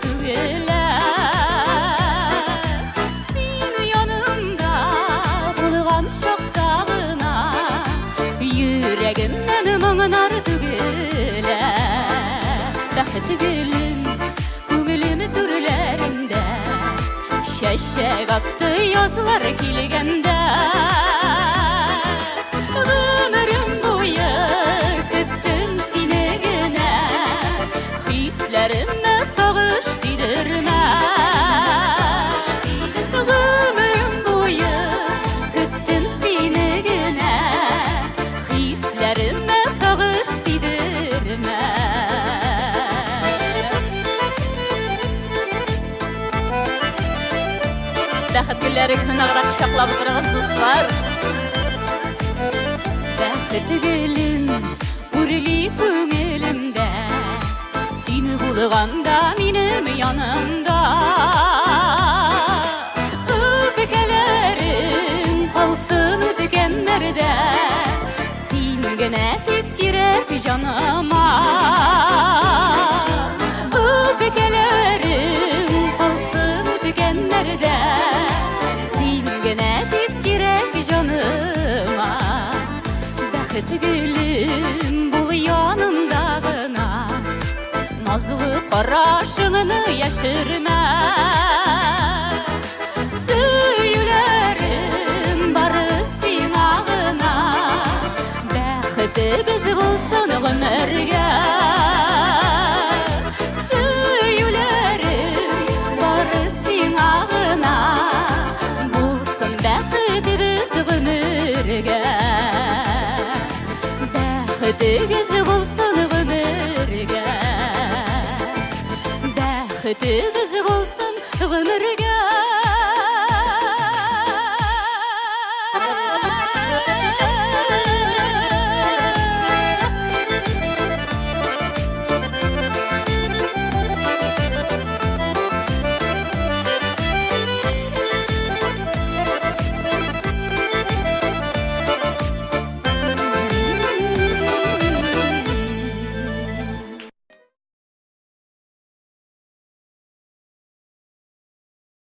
түгеле. Сені yanımda болған шоқтағына, Yüreğimden мұңынар түгеле. Бақыт гүлім, көңілім түрлерінде, Шәшек атты язлар келгенде. Ömrüm boyu küttüm seni gene, Hislerime sağış didirme. Ömrüm boyu küttüm seni gene, Hislerime sağış didirme. Бәхет гүлләрегезне награк шаклап утырыгыз, дуслар. Бәхет гүлем, үрли күңелемдә, Сине булганда минем янымда. Үпкәләрем калсын үткәннәрдә, Син генә тик кирәк җаныма. Үпкәләрем калсын үткәннәрдә, Gene tek girek canıma. Bәхет gülüm bul yanımdağına, Nazlı qarашыңны яшермә. Сөйләрем бары сиңа гына, Бәхетебез булсын гомергә. Сөйләрем бары сиңа гына, Бәхетебез гомергә. Бәхетегез булсын гомергә. Бәхетебез булсын гомергә.